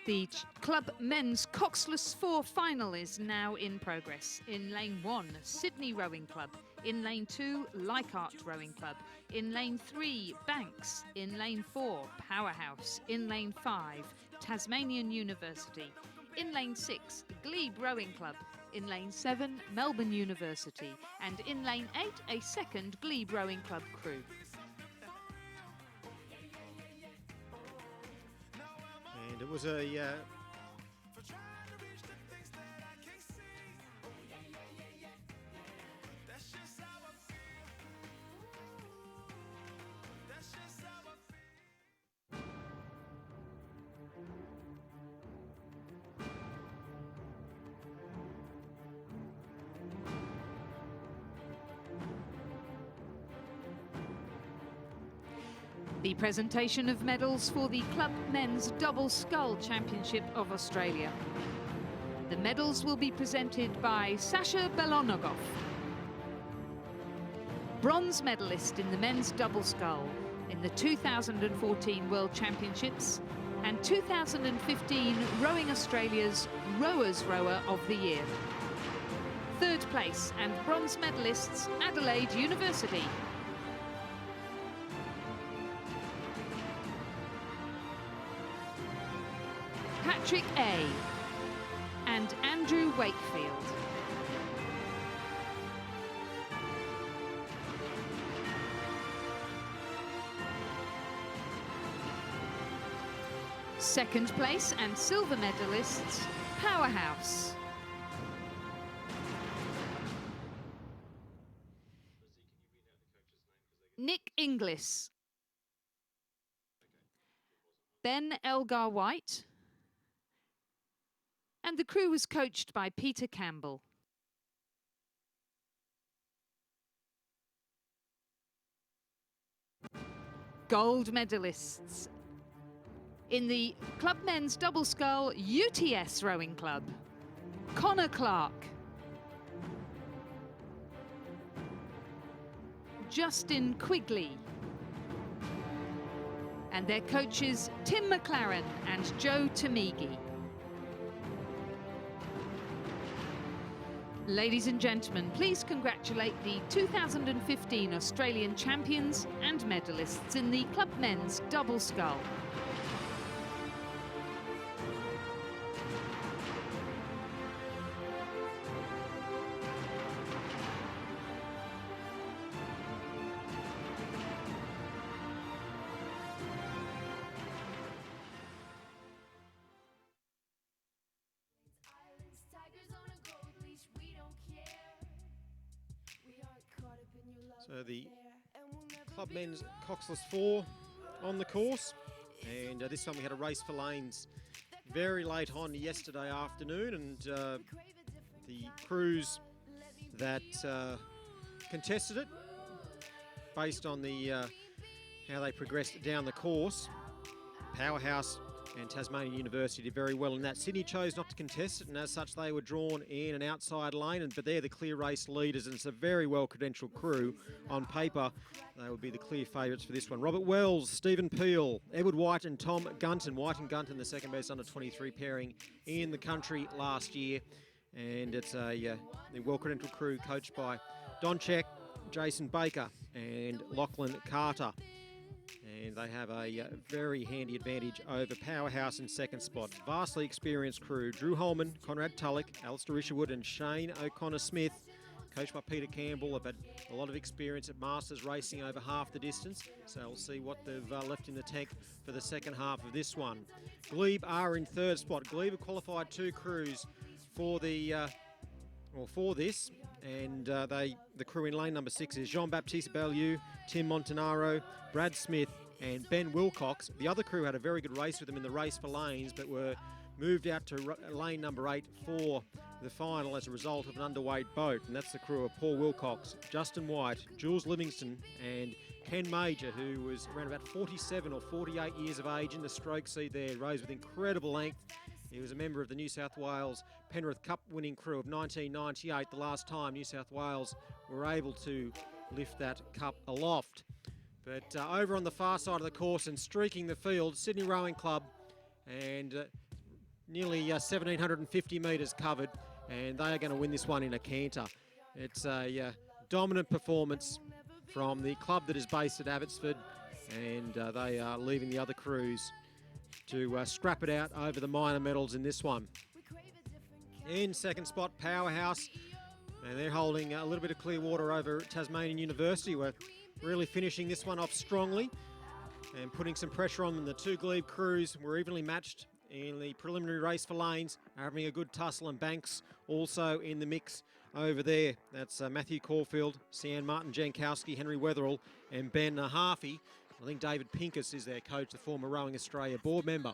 The Club Mens Coxless Four final is now in progress. In lane 1, Sydney Rowing Club. In lane 2, Leichhardt Rowing Club. In lane 3, Banks. In lane 4, Powerhouse. In lane 5, Tasmanian University. In lane 6, Glebe Rowing Club. In lane 7, Melbourne University. And in lane 8, a second Glebe Rowing Club crew. And it was a The presentation of medals for the Club Mens Double Scull Championship of Australia. The medals will be presented by Sasha Belonogov, bronze medalist in the men's double scull in the 2014 World Championships and 2015 Rowing Australia's Rowers Rower of the Year. Third place and bronze medalists Adelaide University. Patrick A. and Andrew Wakefield. Second place and silver medalists, Powerhouse. Nick Inglis. Ben Elgar White. And the crew was coached by Peter Campbell. Gold medalists in the Club Mens Double Scull UTS Rowing Club, Connor Clark, Justin Quigley, and their coaches Tim McLaren and Joe Tamigi. Ladies and gentlemen, please congratulate the 2015 Australian champions and medalists in the Club Mens Double Scull. So the Club Mens Coxless Four on the course, and this time we had a race for lanes very late on yesterday afternoon, and the crews that contested it, based on the how they progressed down the course, Powerhouse and Tasmanian University did very well in that. Sydney chose not to contest it, and as such they were drawn in an outside lane, but they're the clear race leaders, and it's a very well-credentialed crew. On paper, they would be the clear favourites for this one. Robert Wells, Stephen Peel, Edward White and Tom Gunton. White and Gunton, the second best under-23 pairing in the country last year. And it's the well-credentialed crew coached by Don Check, Jason Baker and Lachlan Carter. And they have a very handy advantage over Powerhouse in second spot. Vastly experienced crew. Drew Holman, Conrad Tulloch, Alistair Isherwood and Shane O'Connor-Smith, coached by Peter Campbell, have had a lot of experience at Masters racing over half the distance. So we'll see what they've left in the tank for the second half of this one. Glebe are in third spot. Glebe have qualified two crews for the for this, and the crew in lane number 6 is Jean-Baptiste Bellew, Tim Montanaro, Brad Smith and Ben Wilcox. The other crew had a very good race with them in the race for lanes, but were moved out to lane number 8 for the final as a result of an underweight boat, and that's the crew of Paul Wilcox, Justin White, Jules Livingston and Ken Major, who was around about 47 or 48 years of age in the stroke seat there, rose with incredible length. He was a member of the New South Wales Penrith Cup winning crew of 1998, the last time New South Wales were able to lift that cup aloft. But over on the far side of the course and streaking the field, Sydney Rowing Club, and nearly 1,750 metres covered, and they are going to win this one in a canter. It's a dominant performance from the club that is based at Abbotsford, and they are leaving the other crews to scrap it out over the minor medals in this one. In second spot, Powerhouse, and they're holding a little bit of clear water over Tasmanian University. We're really finishing this one off strongly and putting some pressure on them. The two Glebe crews were evenly matched in the preliminary race for lanes, having a good tussle, and Banks also in the mix over there. That's Matthew Caulfield, Sian Martin Jankowski, Henry Wetherell and Ben Harfey. I think David Pincus is their coach, the former Rowing Australia board member.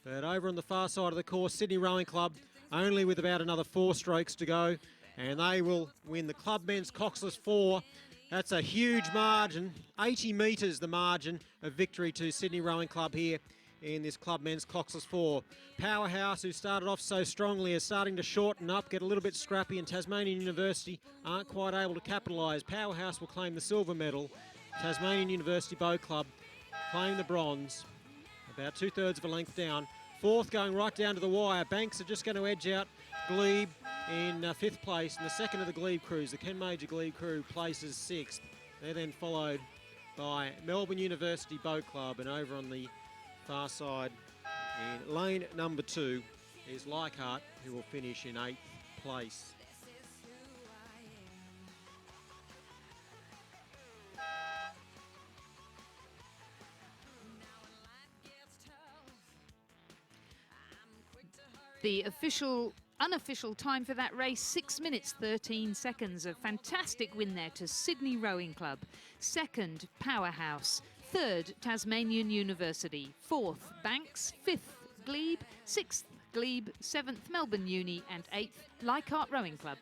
But over on the far side of the course, Sydney Rowing Club, only with about another 4 strokes to go, and they will win the Club Mens Coxless Four. That's a huge margin, 80 metres the margin of victory to Sydney Rowing Club here in this Club Mens Coxless Four. Powerhouse, who started off so strongly, is starting to shorten up, get a little bit scrappy, and Tasmanian University aren't quite able to capitalise. Powerhouse will claim the silver medal. Tasmanian University Bow Club claim the bronze, about 2/3 of a length down. Fourth going right down to the wire. Banks are just going to edge out Glebe in 5th place, and the second of the Glebe crews, the Ken Major Glebe crew, places 6th. They're then followed by Melbourne University Boat Club, and over on the far side in lane number 2 is Leichhardt, who will finish in 8th place. The unofficial time for that race, 6 minutes 13 seconds. A fantastic win there to Sydney Rowing Club. Second, Powerhouse. Third, Tasmanian University. Fourth, Banks. Fifth, Glebe. Sixth, Glebe. Seventh, Melbourne Uni. And 8th, Leichhardt Rowing Club.